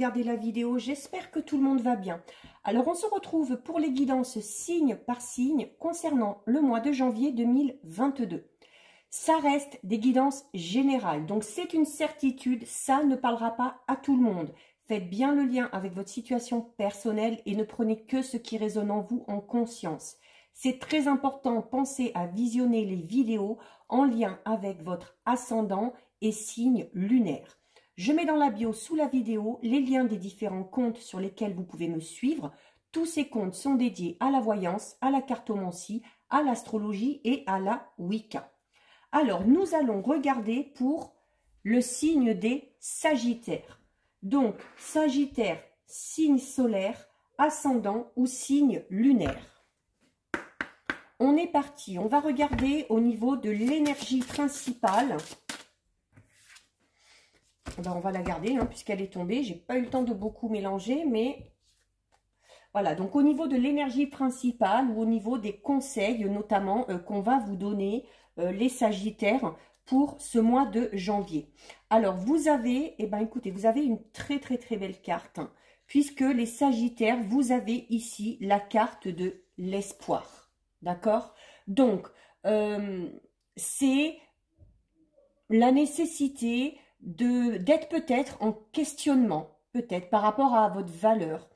regarder la vidéo. J'espère que tout le monde va bien. Alors, on se retrouve pour les guidances signe par signe concernant le mois de janvier 2022. Ça reste des guidances générales, donc c'est une certitude, ça ne parlera pas à tout le monde. Faites bien le lien avec votre situation personnelle et ne prenez que ce qui résonne en vous en conscience. C'est très important, pensez à visionner les vidéos en lien avec votre ascendant et signe lunaire. Je mets dans la bio sous la vidéo les liens des différents comptes sur lesquels vous pouvez me suivre. Tous ces comptes sont dédiés à la voyance, à la cartomancie, à l'astrologie et à la Wicca. Alors, nous allons regarder pour le signe des Sagittaires. Donc, Sagittaire, signe solaire, ascendant ou signe lunaire. On est parti. On va regarder au niveau de l'énergie principale. Ben, on va la garder puisqu'elle est tombée. J'ai pas eu le temps de beaucoup mélanger, mais voilà. Donc, au niveau de l'énergie principale ou au niveau des conseils, notamment, qu'on va vous donner, les Sagittaires, pour ce mois de janvier. Alors, vous avez, écoutez, vous avez une très belle carte, puisque les Sagittaires, vous avez ici la carte de l'espoir. D'accord? Donc, c'est la nécessité d'être peut-être en questionnement, peut-être par rapport à votre valeur,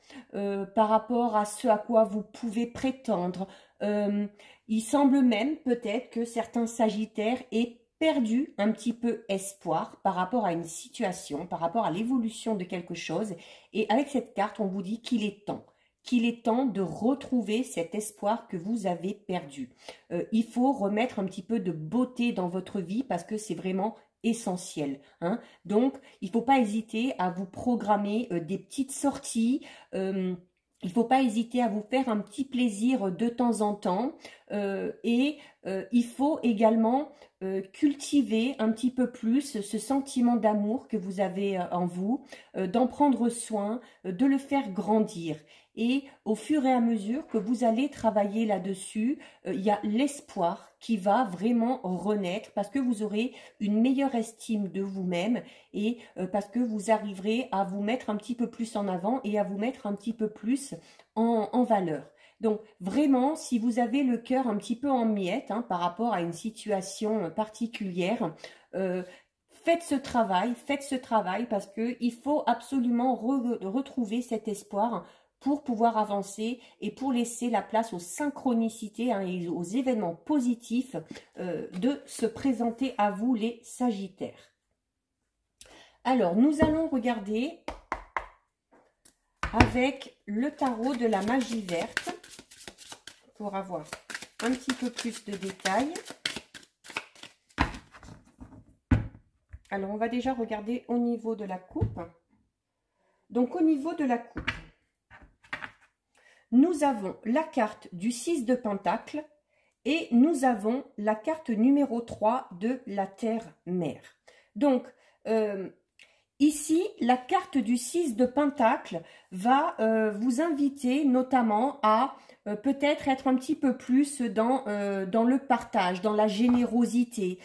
par rapport à ce à quoi vous pouvez prétendre. Il semble même peut-être que certains Sagittaires aient perdu un petit peu espoir par rapport à une situation, par rapport à l'évolution de quelque chose. Et avec cette carte, on vous dit qu'il est temps de retrouver cet espoir que vous avez perdu. Il faut remettre un petit peu de beauté dans votre vie parce que c'est vraiment essentiel. Donc, il ne faut pas hésiter à vous programmer des petites sorties. Il ne faut pas hésiter à vous faire un petit plaisir de temps en temps il faut également cultiver un petit peu plus ce sentiment d'amour que vous avez en vous, d'en prendre soin, de le faire grandir. Et au fur et à mesure que vous allez travailler là-dessus, il y a l'espoir qui va vraiment renaître parce que vous aurez une meilleure estime de vous-même et parce que vous arriverez à vous mettre un petit peu plus en avant et à vous mettre un petit peu plus en valeur. Donc vraiment, si vous avez le cœur un petit peu en miettes par rapport à une situation particulière, faites ce travail parce qu'il faut absolument retrouver cet espoir pour pouvoir avancer et pour laisser la place aux synchronicités et aux événements positifs de se présenter à vous les Sagittaires. Alors, nous allons regarder avec le tarot de la magie verte pour avoir un petit peu plus de détails. Alors, on va déjà regarder au niveau de la coupe. Donc, au niveau de la coupe, nous avons la carte du 6 de Pentacle et nous avons la carte numéro 3 de la Terre-Mère. Donc, ici, la carte du 6 de Pentacle va vous inviter notamment à peut-être être un petit peu plus dans le partage, dans la générosité,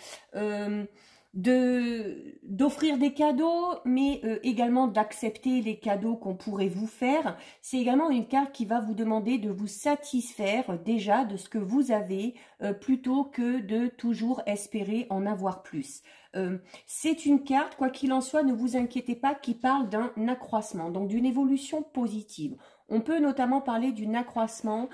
d'offrir des cadeaux, mais également d'accepter les cadeaux qu'on pourrait vous faire. C'est également une carte qui va vous demander de vous satisfaire déjà de ce que vous avez plutôt que de toujours espérer en avoir plus. C'est une carte, quoi qu'il en soit, ne vous inquiétez pas, qui parle d'un accroissement, donc d'une évolution positive. On peut notamment parler d'un accroissement,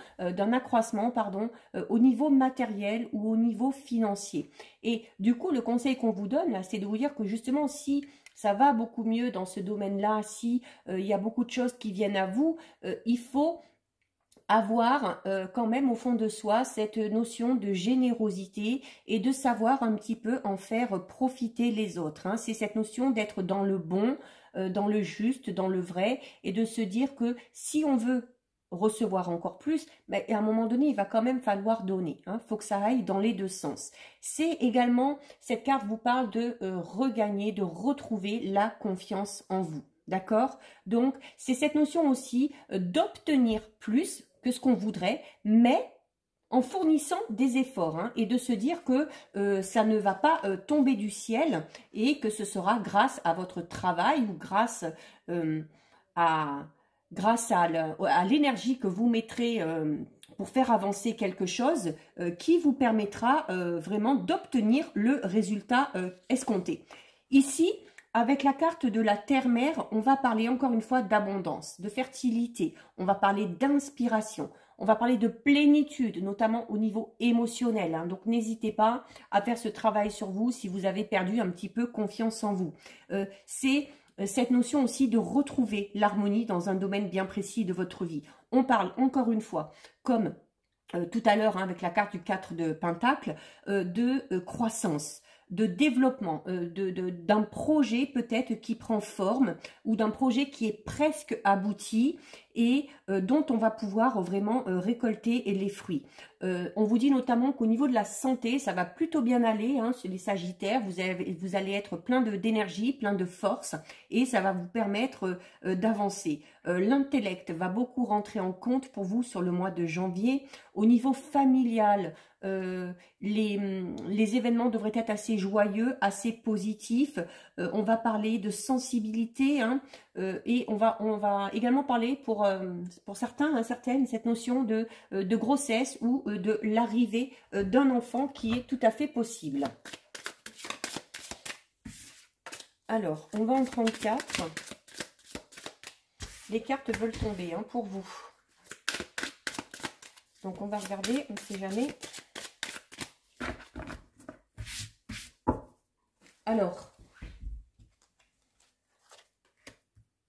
au niveau matériel ou au niveau financier. Et du coup, le conseil qu'on vous donne, c'est de vous dire que justement, si ça va beaucoup mieux dans ce domaine-là, si il y a beaucoup de choses qui viennent à vous, il faut avoir quand même au fond de soi cette notion de générosité et de savoir un petit peu en faire profiter les autres. C'est cette notion d'être dans le bon, dans le juste, dans le vrai et de se dire que si on veut recevoir encore plus, à un moment donné, il va quand même falloir donner. Faut que ça aille dans les deux sens. C'est également, cette carte vous parle de regagner, de retrouver la confiance en vous. D'accord? Donc, c'est cette notion aussi d'obtenir plus que ce qu'on voudrait, mais en fournissant des efforts et de se dire que ça ne va pas tomber du ciel et que ce sera grâce à votre travail ou grâce grâce à l'énergie que vous mettrez pour faire avancer quelque chose qui vous permettra vraiment d'obtenir le résultat escompté. Ici, avec la carte de la terre-mère, on va parler encore une fois d'abondance, de fertilité, on va parler d'inspiration, on va parler de plénitude, notamment au niveau émotionnel. Hein. Donc, n'hésitez pas à faire ce travail sur vous si vous avez perdu un petit peu confiance en vous. C'est cette notion aussi de retrouver l'harmonie dans un domaine bien précis de votre vie. On parle encore une fois, comme tout à l'heure hein, avec la carte du 4 de Pentacle, de croissance, de développement, d'un projet peut-être qui prend forme ou d'un projet qui est presque abouti et dont on va pouvoir vraiment récolter les fruits. On vous dit notamment qu'au niveau de la santé, ça va plutôt bien aller, hein, chez les Sagittaires, vous allez être plein d'énergie, plein de force et ça va vous permettre d'avancer. L'intellect va beaucoup rentrer en compte pour vous sur le mois de janvier. Au niveau familial, les événements devraient être assez joyeux, assez positifs. On va parler de sensibilité hein, et on va également parler pour certains, hein, certaines, cette notion de grossesse ou de l'arrivée d'un enfant qui est tout à fait possible. Alors, on va en prendre 4. Les cartes veulent tomber hein, pour vous. Donc, on va regarder, on ne sait jamais. Alors,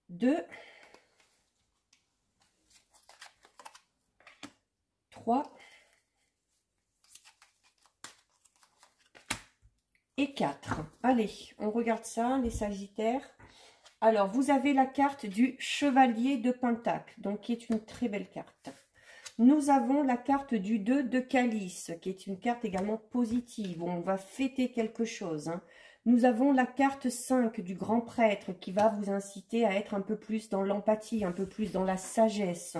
2, 3 et 4. Allez, on regarde ça, les Sagittaires. Alors, vous avez la carte du Chevalier de Pentacle, donc qui est une très belle carte. Nous avons la carte du 2 de Calice, qui est une carte également positive, où on va fêter quelque chose. Hein. Nous avons la carte 5 du Grand Prêtre, qui va vous inciter à être un peu plus dans l'empathie, un peu plus dans la sagesse.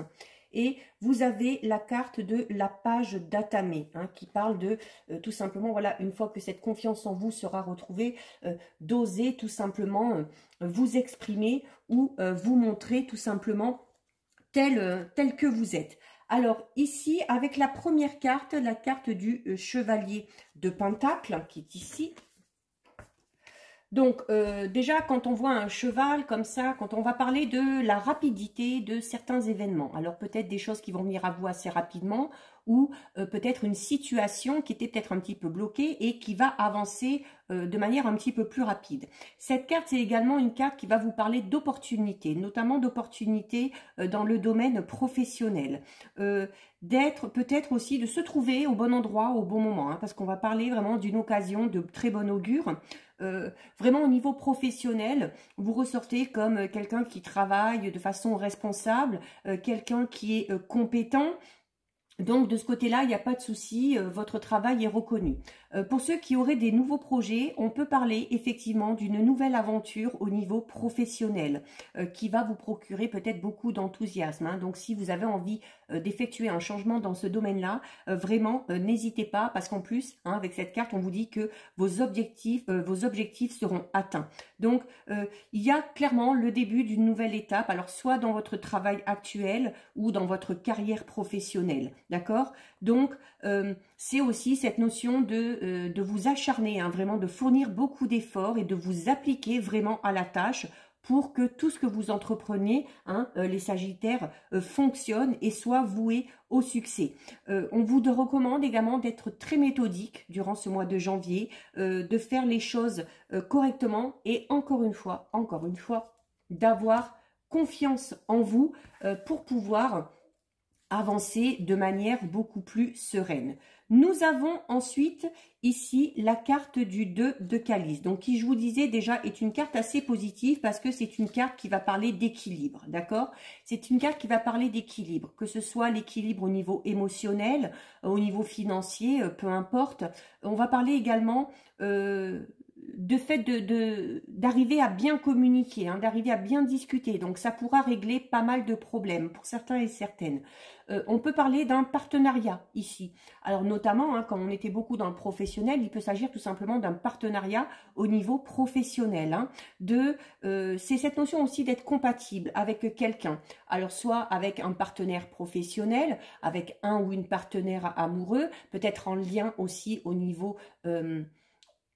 Et vous avez la carte de la page d'Atamé, hein, qui parle de, tout simplement, voilà, une fois que cette confiance en vous sera retrouvée, d'oser tout simplement vous exprimer ou vous montrer tout simplement tel que vous êtes. Alors ici, avec la première carte, la carte du Chevalier de Pentacle, qui est ici. Donc déjà, quand on voit un cheval comme ça, quand on va parler de la rapidité de certains événements, alors peut-être des choses qui vont venir à vous assez rapidement, ou peut-être une situation qui était peut-être un petit peu bloquée et qui va avancer de manière un petit peu plus rapide. Cette carte, c'est également une carte qui va vous parler d'opportunités, notamment d'opportunités dans le domaine professionnel, d'être peut-être aussi, de se trouver au bon endroit, au bon moment, hein, parce qu'on va parler vraiment d'une occasion de très bon augure. Vraiment au niveau professionnel, vous ressortez comme quelqu'un qui travaille de façon responsable, quelqu'un qui est compétent. Donc, de ce côté-là, il n'y a pas de souci, votre travail est reconnu. Pour ceux qui auraient des nouveaux projets, on peut parler effectivement d'une nouvelle aventure au niveau professionnel qui va vous procurer peut-être beaucoup d'enthousiasme. Hein. Donc, si vous avez envie d'effectuer un changement dans ce domaine-là, vraiment, n'hésitez pas parce qu'en plus, hein, avec cette carte, on vous dit que vos objectifs seront atteints. Donc, il y a clairement le début d'une nouvelle étape, alors soit dans votre travail actuel ou dans votre carrière professionnelle. D'accord? Donc, c'est aussi cette notion de vous acharner, hein, vraiment de fournir beaucoup d'efforts et de vous appliquer vraiment à la tâche pour que tout ce que vous entrepreniez, hein, les Sagittaires, fonctionne et soit voué au succès. On vous recommande également d'être très méthodique durant ce mois de janvier, de faire les choses correctement et encore une fois, d'avoir confiance en vous pour pouvoir avancer de manière beaucoup plus sereine. Nous avons ensuite ici la carte du 2 de Calice, donc qui, je vous disais déjà, est une carte assez positive parce que c'est une carte qui va parler d'équilibre, d'accord? C'est une carte qui va parler d'équilibre, que ce soit l'équilibre au niveau émotionnel, au niveau financier, peu importe. On va parler également de fait d'arriver à bien communiquer, hein, d'arriver à bien discuter. Donc ça pourra régler pas mal de problèmes pour certains et certaines. On peut parler d'un partenariat ici. Alors notamment, hein, quand on était beaucoup dans le professionnel, il peut s'agir tout simplement d'un partenariat au niveau professionnel. Hein, c'est cette notion aussi d'être compatible avec quelqu'un. Alors soit avec un partenaire professionnel, avec un ou une partenaire amoureux, peut-être en lien aussi au niveau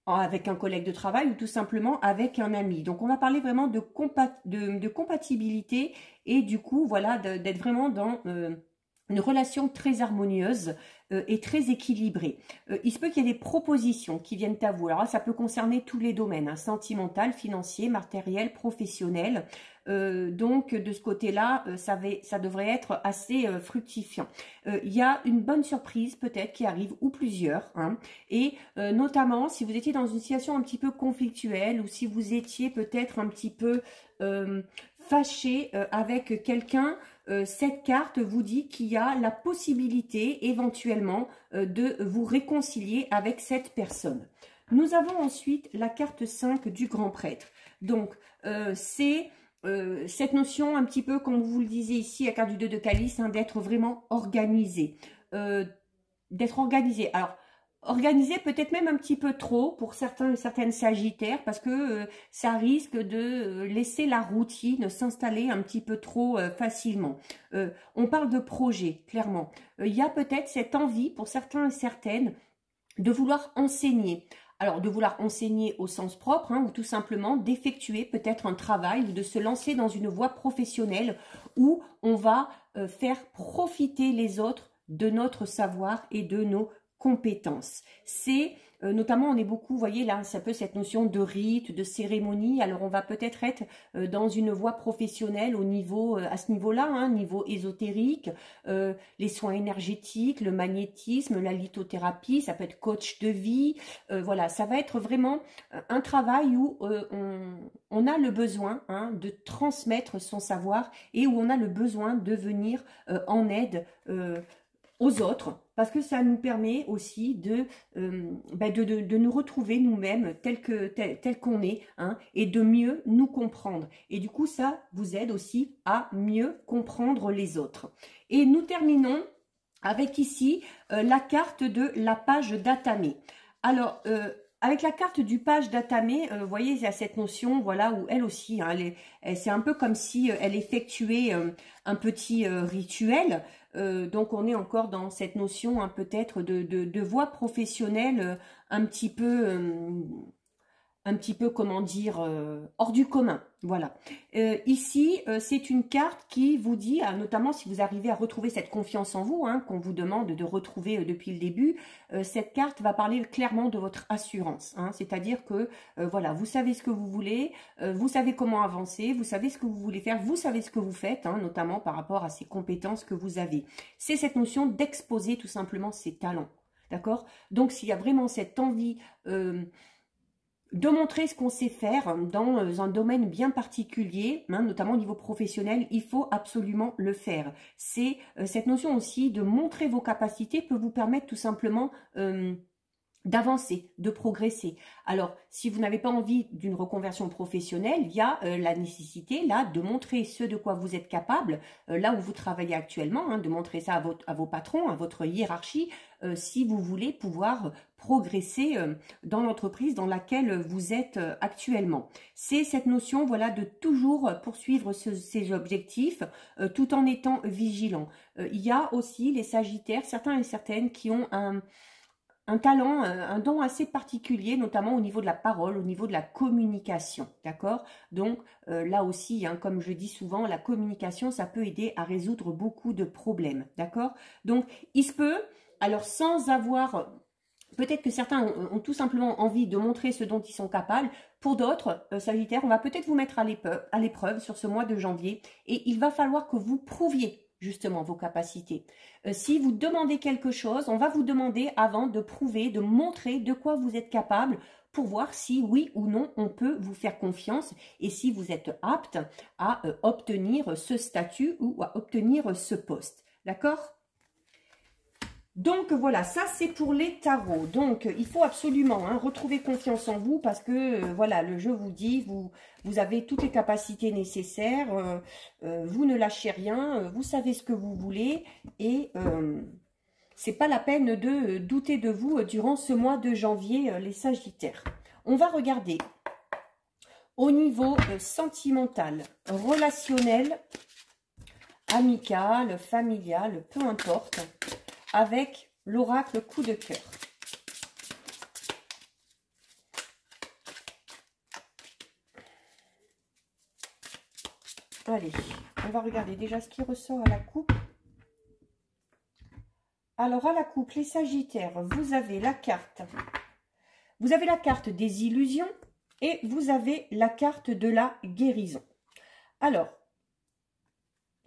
avec un collègue de travail ou tout simplement avec un ami. Donc on va parler vraiment de compatibilité et du coup voilà d'être vraiment dans une relation très harmonieuse et très équilibrée. Il se peut qu'il y ait des propositions qui viennent à vous. Alors là, ça peut concerner tous les domaines, hein, sentimental, financier, matériel, professionnel. Donc de ce côté-là, ça devrait être assez fructifiant. Il y a une bonne surprise peut-être qui arrive, ou plusieurs, hein, et notamment si vous étiez dans une situation un petit peu conflictuelle ou si vous étiez peut-être un petit peu fâché avec quelqu'un, cette carte vous dit qu'il y a la possibilité éventuellement de vous réconcilier avec cette personne. Nous avons ensuite la carte 5 du grand prêtre. Donc c'est cette notion un petit peu, comme vous le disiez ici, la carte du 2 de calice, hein, d'être vraiment organisé. D'être organisé. Alors, organisé peut-être même un petit peu trop pour certains et certaines sagittaires parce que ça risque de laisser la routine s'installer un petit peu trop facilement. On parle de projet, clairement. Il y a peut-être cette envie pour certains et certaines de vouloir enseigner. Alors, de vouloir enseigner au sens propre, hein, ou tout simplement d'effectuer peut-être un travail ou de se lancer dans une voie professionnelle où on va faire profiter les autres de notre savoir et de nos compétences. C'est notamment, on est beaucoup, vous voyez là, c'est un peu cette notion de rite, de cérémonie. Alors on va peut-être être dans une voie professionnelle au niveau, à ce niveau-là, hein, niveau ésotérique, les soins énergétiques, le magnétisme, la lithothérapie, ça peut être coach de vie. Voilà, ça va être vraiment un travail où on a le besoin, hein, de transmettre son savoir et où on a le besoin de venir en aide aux autres, parce que ça nous permet aussi de nous retrouver nous-mêmes tel qu'on est, hein, et de mieux nous comprendre. Et du coup, ça vous aide aussi à mieux comprendre les autres. Et nous terminons avec ici la carte de la page d'Atamé. Alors, avec la carte du page d'Atamé, vous voyez, il y a cette notion, voilà, où elle aussi, hein, c'est un peu comme si elle effectuait un petit rituel. Donc on est encore dans cette notion, hein, peut-être de voie professionnelle un petit peu, comment dire, hors du commun. Voilà. Ici, c'est une carte qui vous dit, notamment si vous arrivez à retrouver cette confiance en vous, hein, qu'on vous demande de retrouver depuis le début, cette carte va parler clairement de votre assurance. Hein, c'est-à-dire que, voilà, vous savez ce que vous voulez, vous savez comment avancer, vous savez ce que vous voulez faire, vous savez ce que vous faites, hein, notamment par rapport à ces compétences que vous avez. C'est cette notion d'exposer tout simplement ses talents. D'accord? Donc, s'il y a vraiment cette envie de montrer ce qu'on sait faire dans un domaine bien particulier, hein, notamment au niveau professionnel, il faut absolument le faire. C'est cette notion aussi de montrer vos capacités peut vous permettre tout simplement d'avancer, de progresser. Alors, si vous n'avez pas envie d'une reconversion professionnelle, il y a la nécessité là de montrer ce de quoi vous êtes capable, là où vous travaillez actuellement, hein, de montrer ça à vos patrons, à votre hiérarchie, si vous voulez pouvoir progresser dans l'entreprise dans laquelle vous êtes actuellement. C'est cette notion, voilà, de toujours poursuivre ces objectifs tout en étant vigilant. Il y a aussi les Sagittaires, certains et certaines qui ont un talent, un don assez particulier, notamment au niveau de la parole, au niveau de la communication, d'accord? Donc là aussi, hein, comme je dis souvent, la communication, ça peut aider à résoudre beaucoup de problèmes, d'accord? Donc il se peut, alors sans avoir... Peut-être que certains ont tout simplement envie de montrer ce dont ils sont capables. Pour d'autres, Sagittaires, on va peut-être vous mettre à l'épreuve sur ce mois de janvier et il va falloir que vous prouviez justement vos capacités. Si vous demandez quelque chose, on va vous demander avant de prouver, de montrer de quoi vous êtes capable pour voir si oui ou non on peut vous faire confiance et si vous êtes apte à obtenir ce statut ou à obtenir ce poste. D'accord ? Donc voilà, ça c'est pour les tarots. Donc il faut absolument retrouver confiance en vous parce que voilà, le jeu vous dit, vous avez toutes les capacités nécessaires, vous ne lâchez rien, vous savez ce que vous voulez et c'est pas la peine de douter de vous durant ce mois de janvier, les Sagittaires. On va regarder au niveau sentimental, relationnel, amical, familial, peu importe, avec l'oracle coup de cœur. Allez, on va regarder déjà ce qui ressort à la coupe. Alors à la coupe, les Sagittaires, vous avez la carte. Vous avez la carte des illusions et vous avez la carte de la guérison. Alors,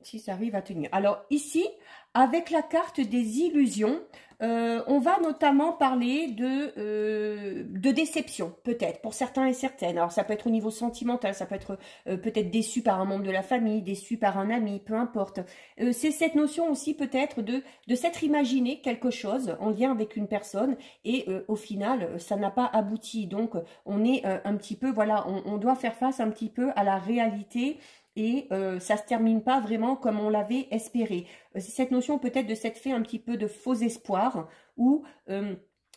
si ça arrive à tenir. Alors ici, avec la carte des illusions, on va notamment parler de déception, peut-être, pour certains et certaines. Alors ça peut être au niveau sentimental, ça peut être peut-être déçu par un membre de la famille, déçu par un ami, peu importe. C'est cette notion aussi peut-être de s'être imaginé quelque chose en lien avec une personne et au final, ça n'a pas abouti. Donc on est un petit peu, voilà, on doit faire face un petit peu à la réalité et ça se termine pas vraiment comme on l'avait espéré. C'est cette notion peut-être de s'être fait un petit peu de faux espoir ou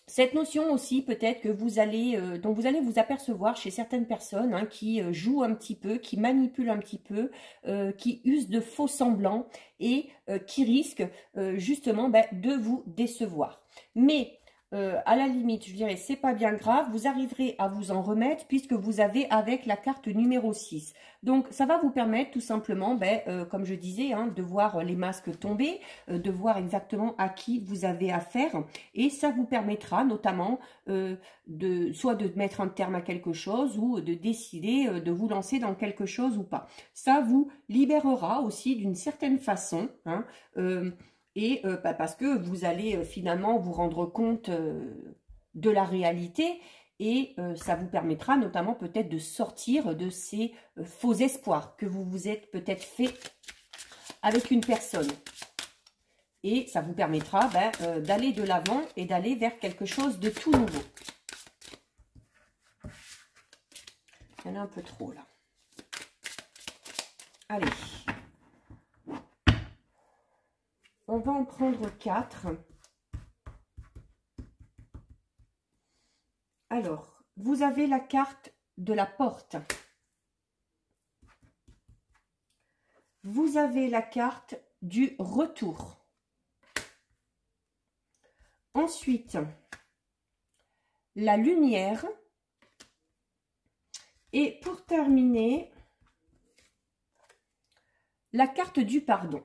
cette notion aussi peut-être que vous allez, dont vous allez vous apercevoir chez certaines personnes qui jouent un petit peu, qui manipulent un petit peu, qui usent de faux semblants et qui risquent justement de vous décevoir. Mais à la limite, je dirais, c'est pas bien grave, vous arriverez à vous en remettre puisque vous avez avec la carte numéro 6. Donc, ça va vous permettre tout simplement, comme je disais, de voir les masques tomber, de voir exactement à qui vous avez affaire et ça vous permettra notamment soit de mettre un terme à quelque chose ou de décider de vous lancer dans quelque chose ou pas. Ça vous libérera aussi d'une certaine façon, parce que vous allez finalement vous rendre compte de la réalité et ça vous permettra notamment peut-être de sortir de ces faux espoirs que vous vous êtes peut-être fait avec une personne. Et ça vous permettra d'aller de l'avant et d'aller vers quelque chose de tout nouveau. Il y en a un peu trop là. Allez. On va en prendre 4. Alors, vous avez la carte de la porte. Vous avez la carte du retour. Ensuite, la lumière. Et pour terminer, la carte du pardon.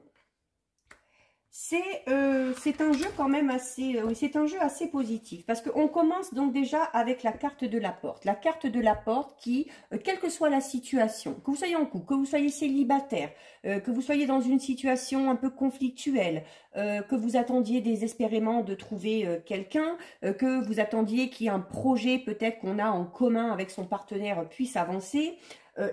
C'est un jeu quand même assez, c'est un jeu assez positif parce qu'on commence donc déjà avec la carte de la porte. La carte de la porte qui, quelle que soit la situation, que vous soyez en couple, que vous soyez célibataire, que vous soyez dans une situation un peu conflictuelle, que vous attendiez désespérément de trouver quelqu'un, que vous attendiez qu'il y ait un projet peut-être qu'on a en commun avec son partenaire puisse avancer.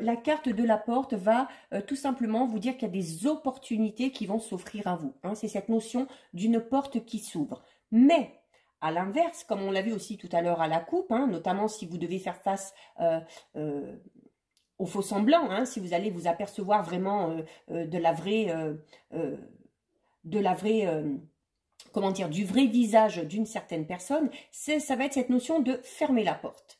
La carte de la porte va tout simplement vous dire qu'il y a des opportunités qui vont s'offrir à vous. C'est cette notion d'une porte qui s'ouvre. Mais, à l'inverse, comme on l'a vu aussi tout à l'heure à la coupe, notamment si vous devez faire face au faux semblant, si vous allez vous apercevoir vraiment du vrai visage d'une certaine personne, ça va être cette notion de fermer la porte.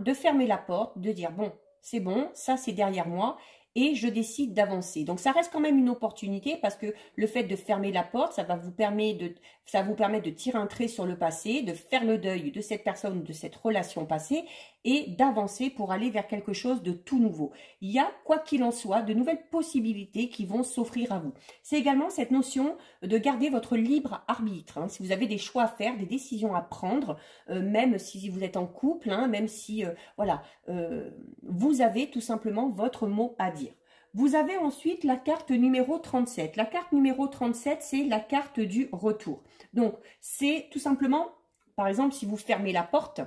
De fermer la porte, de dire bon, c'est bon, ça c'est derrière moi et je décide d'avancer. Donc ça reste quand même une opportunité parce que le fait de fermer la porte, ça vous permet de tirer un trait sur le passé, de faire le deuil de cette personne, de cette relation passée et d'avancer pour aller vers quelque chose de tout nouveau. Il y a, quoi qu'il en soit, de nouvelles possibilités qui vont s'offrir à vous. C'est également cette notion de garder votre libre arbitre. Si vous avez des choix à faire, des décisions à prendre, même si vous êtes en couple, même si, vous avez tout simplement votre mot à dire. Vous avez ensuite la carte numéro 37. La carte numéro 37, c'est la carte du retour. Donc, c'est tout simplement, par exemple, si vous fermez la porte,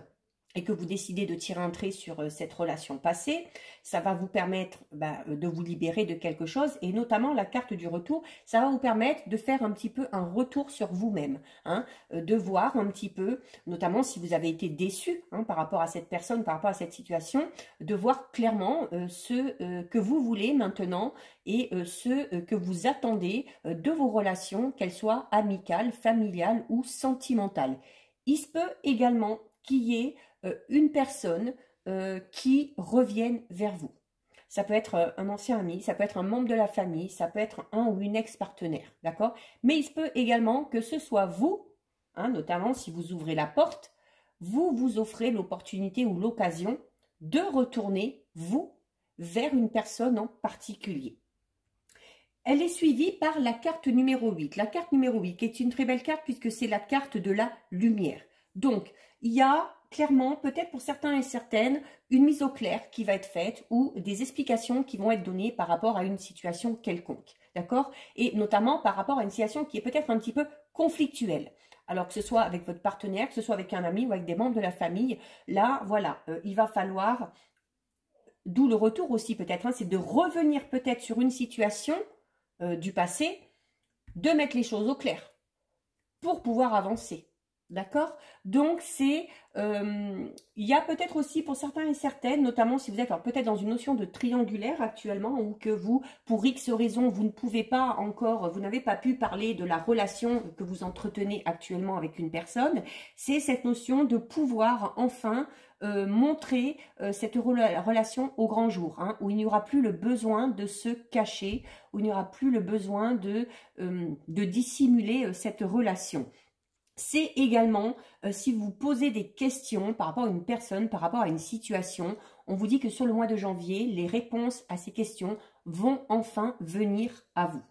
et que vous décidez de tirer un trait sur cette relation passée, ça va vous permettre de vous libérer de quelque chose, et notamment la carte du retour, ça va vous permettre de faire un petit peu un retour sur vous-même, hein, de voir un petit peu, notamment si vous avez été déçu par rapport à cette personne, par rapport à cette situation, de voir clairement ce que vous voulez maintenant et ce que vous attendez de vos relations, qu'elles soient amicales, familiales ou sentimentales. Il se peut également qu'il y ait une personne qui revienne vers vous. Ça peut être un ancien ami, ça peut être un membre de la famille, ça peut être un ou une ex-partenaire, d'accord? Mais il se peut également que ce soit vous, notamment si vous ouvrez la porte, vous vous offrez l'opportunité ou l'occasion de retourner, vous, vers une personne en particulier. Elle est suivie par la carte numéro 8. La carte numéro 8 qui est une très belle carte puisque c'est la carte de la lumière. Donc, il y a clairement, peut-être pour certains et certaines, une mise au clair qui va être faite ou des explications qui vont être données par rapport à une situation quelconque, d'accord? Et notamment par rapport à une situation qui est peut-être un petit peu conflictuelle. Alors que ce soit avec votre partenaire, que ce soit avec un ami ou avec des membres de la famille, là, voilà, il va falloir, d'où le retour aussi peut-être, c'est de revenir peut-être sur une situation du passé, de mettre les choses au clair pour pouvoir avancer. D'accord? Donc, il y a peut-être aussi pour certains et certaines, notamment si vous êtes peut-être dans une notion de triangulaire actuellement ou que vous, pour X raisons, vous ne pouvez pas encore, vous n'avez pas pu parler de la relation que vous entretenez actuellement avec une personne, c'est cette notion de pouvoir enfin montrer cette relation au grand jour, où il n'y aura plus le besoin de se cacher, où il n'y aura plus le besoin de dissimuler cette relation. C'est également, si vous posez des questions par rapport à une personne, par rapport à une situation, on vous dit que sur le mois de janvier, les réponses à ces questions vont enfin venir à vous.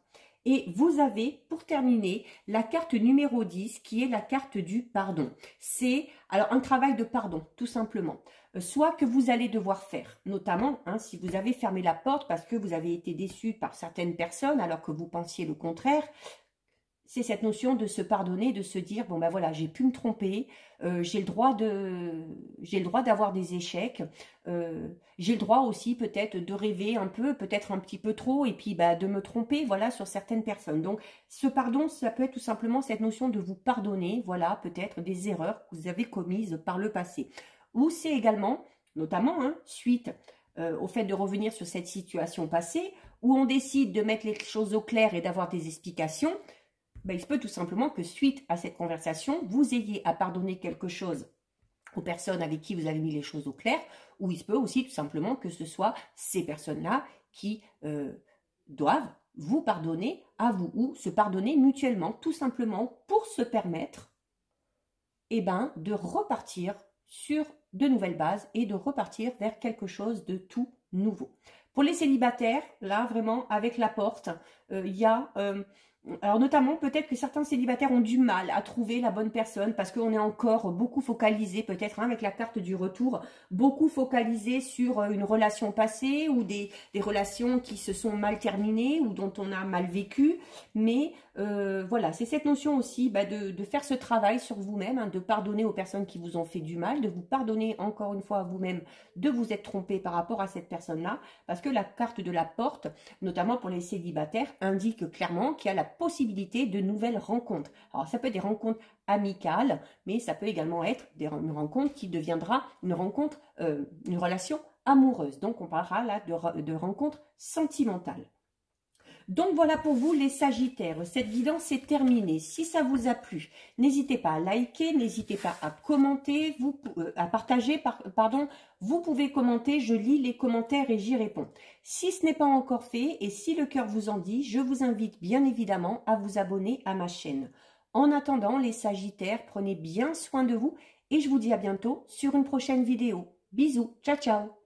Et vous avez, pour terminer, la carte numéro 10 qui est la carte du pardon. C'est alors un travail de pardon, tout simplement. Soit que vous allez devoir faire, notamment si vous avez fermé la porte parce que vous avez été déçu par certaines personnes alors que vous pensiez le contraire. C'est cette notion de se pardonner, de se dire bon ben voilà, j'ai pu me tromper, j'ai le droit d'avoir des échecs, j'ai le droit aussi peut-être de rêver un peu, peut-être un petit peu trop, et puis de me tromper, voilà, sur certaines personnes. Donc ce pardon, ça peut être tout simplement cette notion de vous pardonner, voilà, peut-être des erreurs que vous avez commises par le passé. Ou c'est également, notamment, suite au fait de revenir sur cette situation passée, où on décide de mettre les choses au clair et d'avoir des explications. Il se peut tout simplement que suite à cette conversation, vous ayez à pardonner quelque chose aux personnes avec qui vous avez mis les choses au clair, ou il se peut aussi tout simplement que ce soit ces personnes-là qui doivent vous pardonner à vous, ou se pardonner mutuellement, tout simplement pour se permettre de repartir sur de nouvelles bases et de repartir vers quelque chose de tout nouveau. Pour les célibataires, là vraiment avec la porte, il y a... alors notamment, peut-être que certains célibataires ont du mal à trouver la bonne personne parce qu'on est encore beaucoup focalisé, peut-être avec la carte du retour, beaucoup focalisé sur une relation passée ou des relations qui se sont mal terminées ou dont on a mal vécu. Mais voilà, c'est cette notion aussi de faire ce travail sur vous-même, de pardonner aux personnes qui vous ont fait du mal, de vous pardonner encore une fois à vous-même de vous être trompé par rapport à cette personne-là, parce que la carte de la porte, notamment pour les célibataires, indique clairement qu'il y a la possibilité de nouvelles rencontres. Alors ça peut être des rencontres amicales, mais ça peut également être une rencontre qui deviendra une rencontre, une relation amoureuse. Donc on parlera là de rencontres sentimentales. Donc voilà pour vous les Sagittaires, cette guidance est terminée. Si ça vous a plu, n'hésitez pas à liker, n'hésitez pas à commenter, à partager, pardon. Vous pouvez commenter, je lis les commentaires et j'y réponds. Si ce n'est pas encore fait et si le cœur vous en dit, je vous invite bien évidemment à vous abonner à ma chaîne. En attendant, les Sagittaires, prenez bien soin de vous et je vous dis à bientôt sur une prochaine vidéo. Bisous, ciao ciao.